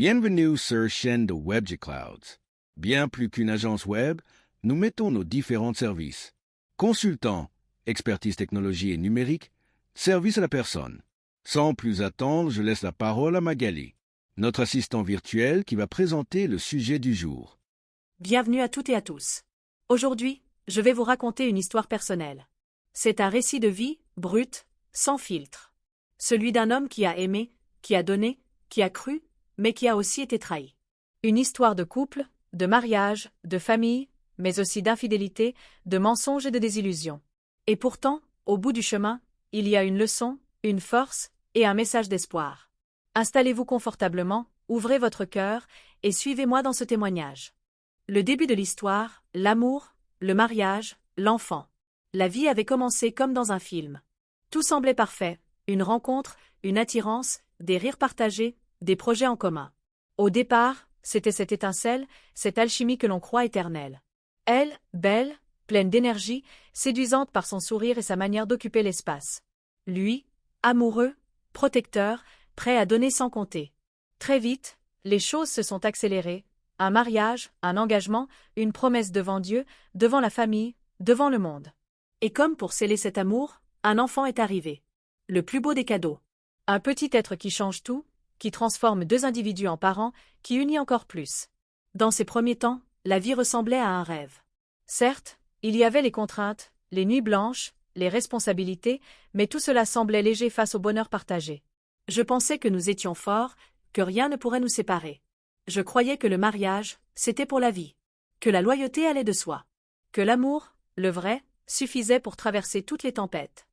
Bienvenue sur chaîne de WebG Clouds. Bien plus qu'une agence web, nous mettons nos différents services. Consultant, expertise technologie et numérique, service à la personne. Sans plus attendre, je laisse la parole à Magali, notre assistant virtuel qui va présenter le sujet du jour. Bienvenue à toutes et à tous. Aujourd'hui, je vais vous raconter une histoire personnelle. C'est un récit de vie, brut, sans filtre. Celui d'un homme qui a aimé, qui a donné, qui a cru, mais qui a aussi été trahi. Une histoire de couple, de mariage, de famille, mais aussi d'infidélité, de mensonges et de désillusions. Et pourtant, au bout du chemin, il y a une leçon, une force et un message d'espoir. Installez-vous confortablement, ouvrez votre cœur et suivez-moi dans ce témoignage. Le début de l'histoire, l'amour, le mariage, l'enfant. La vie avait commencé comme dans un film. Tout semblait parfait, une rencontre, une attirance, des rires partagés, des projets en commun. Au départ, c'était cette étincelle, cette alchimie que l'on croit éternelle. Elle, belle, pleine d'énergie, séduisante par son sourire et sa manière d'occuper l'espace. Lui, amoureux, protecteur, prêt à donner sans compter. Très vite, les choses se sont accélérées. Un mariage, un engagement, une promesse devant Dieu, devant la famille, devant le monde. Et comme pour sceller cet amour, un enfant est arrivé. Le plus beau des cadeaux. Un petit être qui change tout, qui transforme deux individus en parents, qui unit encore plus. Dans ces premiers temps, la vie ressemblait à un rêve. Certes, il y avait les contraintes, les nuits blanches, les responsabilités, mais tout cela semblait léger face au bonheur partagé. Je pensais que nous étions forts, que rien ne pourrait nous séparer. Je croyais que le mariage, c'était pour la vie. Que la loyauté allait de soi. Que l'amour, le vrai, suffisait pour traverser toutes les tempêtes.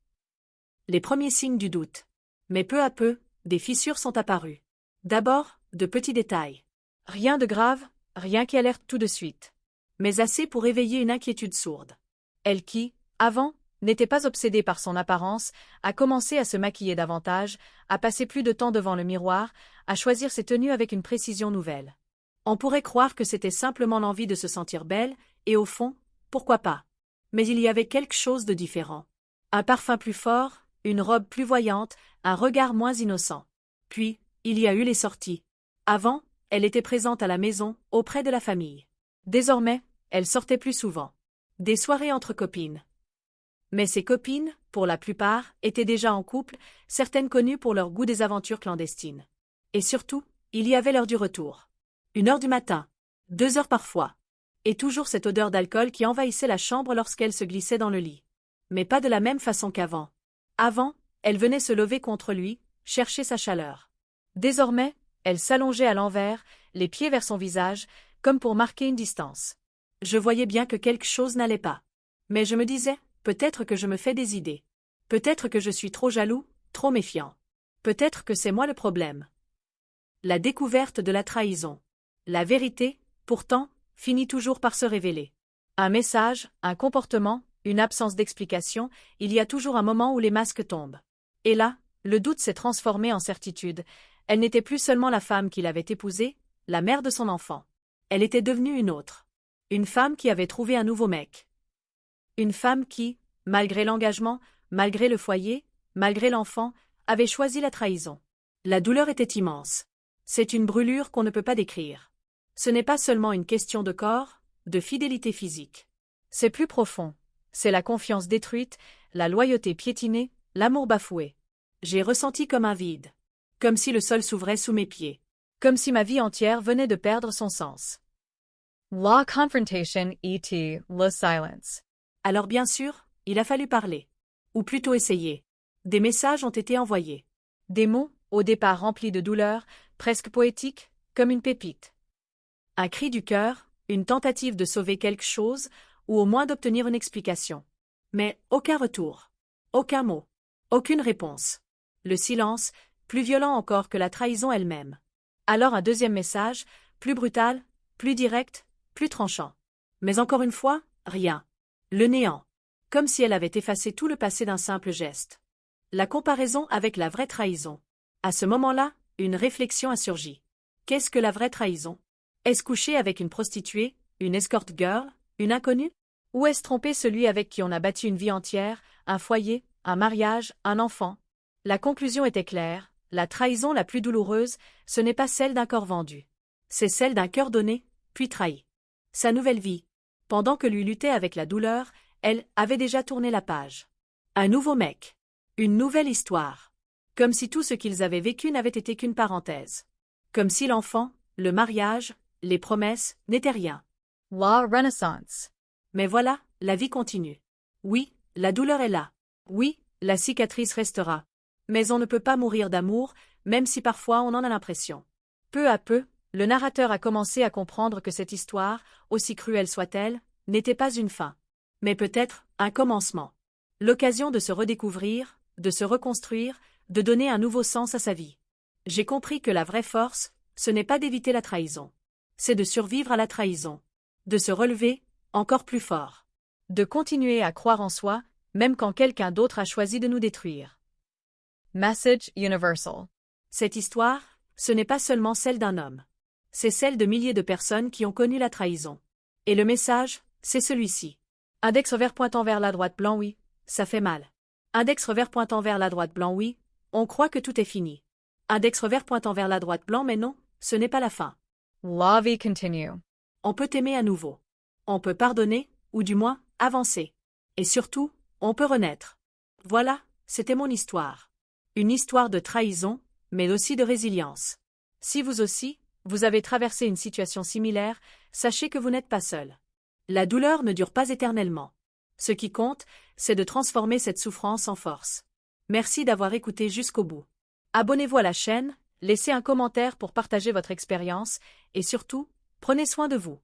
Les premiers signes du doute. Mais peu à peu, des fissures sont apparues. D'abord, de petits détails. Rien de grave, rien qui alerte tout de suite. Mais assez pour éveiller une inquiétude sourde. Elle qui, avant, n'était pas obsédée par son apparence, a commencé à se maquiller davantage, à passer plus de temps devant le miroir, à choisir ses tenues avec une précision nouvelle. On pourrait croire que c'était simplement l'envie de se sentir belle, et au fond, pourquoi pas. Mais il y avait quelque chose de différent. Un parfum plus fort, une robe plus voyante, un regard moins innocent. Puis, il y a eu les sorties. Avant, elle était présente à la maison, auprès de la famille. Désormais, elle sortait plus souvent. Des soirées entre copines. Mais ces copines, pour la plupart, étaient déjà en couple, certaines connues pour leur goût des aventures clandestines. Et surtout, il y avait l'heure du retour. 1 heure du matin. 2 heures parfois. Et toujours cette odeur d'alcool qui envahissait la chambre lorsqu'elle se glissait dans le lit. Mais pas de la même façon qu'avant. Avant, elle venait se lever contre lui, chercher sa chaleur. Désormais, elle s'allongeait à l'envers, les pieds vers son visage, comme pour marquer une distance. Je voyais bien que quelque chose n'allait pas. Mais je me disais, peut-être que je me fais des idées. Peut-être que je suis trop jaloux, trop méfiant. Peut-être que c'est moi le problème. La découverte de la trahison. La vérité, pourtant, finit toujours par se révéler. Un message, un comportement, une absence d'explication, il y a toujours un moment où les masques tombent. Et là, le doute s'est transformé en certitude. Elle n'était plus seulement la femme qu'il avait épousée, la mère de son enfant. Elle était devenue une autre. Une femme qui avait trouvé un nouveau mec. Une femme qui, malgré l'engagement, malgré le foyer, malgré l'enfant, avait choisi la trahison. La douleur était immense. C'est une brûlure qu'on ne peut pas décrire. Ce n'est pas seulement une question de corps, de fidélité physique. C'est plus profond. C'est la confiance détruite, la loyauté piétinée, l'amour bafoué. J'ai ressenti comme un vide. Comme si le sol s'ouvrait sous mes pieds. Comme si ma vie entière venait de perdre son sens. La confrontation et le silence. Alors bien sûr, il a fallu parler. Ou plutôt essayer. Des messages ont été envoyés. Des mots, au départ remplis de douleur, presque poétiques, comme une pépite. Un cri du cœur, une tentative de sauver quelque chose, ou au moins d'obtenir une explication. Mais aucun retour. Aucun mot. Aucune réponse. Le silence, plus violent encore que la trahison elle-même. Alors un deuxième message, plus brutal, plus direct, plus tranchant. Mais encore une fois, rien. Le néant. Comme si elle avait effacé tout le passé d'un simple geste. La comparaison avec la vraie trahison. À ce moment-là, une réflexion a surgi. Qu'est-ce que la vraie trahison? Est-ce coucher avec une prostituée, une escort girl, une inconnue? Ou est-ce tromper celui avec qui on a bâti une vie entière, un foyer, un mariage, un enfant? La conclusion était claire, la trahison la plus douloureuse, ce n'est pas celle d'un corps vendu. C'est celle d'un cœur donné, puis trahi. Sa nouvelle vie. Pendant que lui luttait avec la douleur, elle avait déjà tourné la page. Un nouveau mec. Une nouvelle histoire. Comme si tout ce qu'ils avaient vécu n'avait été qu'une parenthèse. Comme si l'enfant, le mariage, les promesses, n'étaient rien. La Renaissance. Mais voilà, la vie continue. Oui, la douleur est là. Oui, la cicatrice restera. Mais on ne peut pas mourir d'amour, même si parfois on en a l'impression. Peu à peu, le narrateur a commencé à comprendre que cette histoire, aussi cruelle soit-elle, n'était pas une fin. Mais peut-être un commencement. L'occasion de se redécouvrir, de se reconstruire, de donner un nouveau sens à sa vie. J'ai compris que la vraie force, ce n'est pas d'éviter la trahison. C'est de survivre à la trahison. De se relever, encore plus fort. De continuer à croire en soi, même quand quelqu'un d'autre a choisi de nous détruire. Message universal. Cette histoire, ce n'est pas seulement celle d'un homme. C'est celle de milliers de personnes qui ont connu la trahison. Et le message, c'est celui-ci. Index revers pointant vers la droite blanc oui, ça fait mal. Index revers pointant vers la droite blanc oui, on croit que tout est fini. Index revers pointant vers la droite blanc mais non, ce n'est pas la fin. La vie continue. On peut aimer à nouveau. On peut pardonner, ou du moins, avancer. Et surtout, on peut renaître. Voilà, c'était mon histoire. Une histoire de trahison, mais aussi de résilience. Si vous aussi, vous avez traversé une situation similaire, sachez que vous n'êtes pas seul. La douleur ne dure pas éternellement. Ce qui compte, c'est de transformer cette souffrance en force. Merci d'avoir écouté jusqu'au bout. Abonnez-vous à la chaîne, laissez un commentaire pour partager votre expérience, et surtout, prenez soin de vous.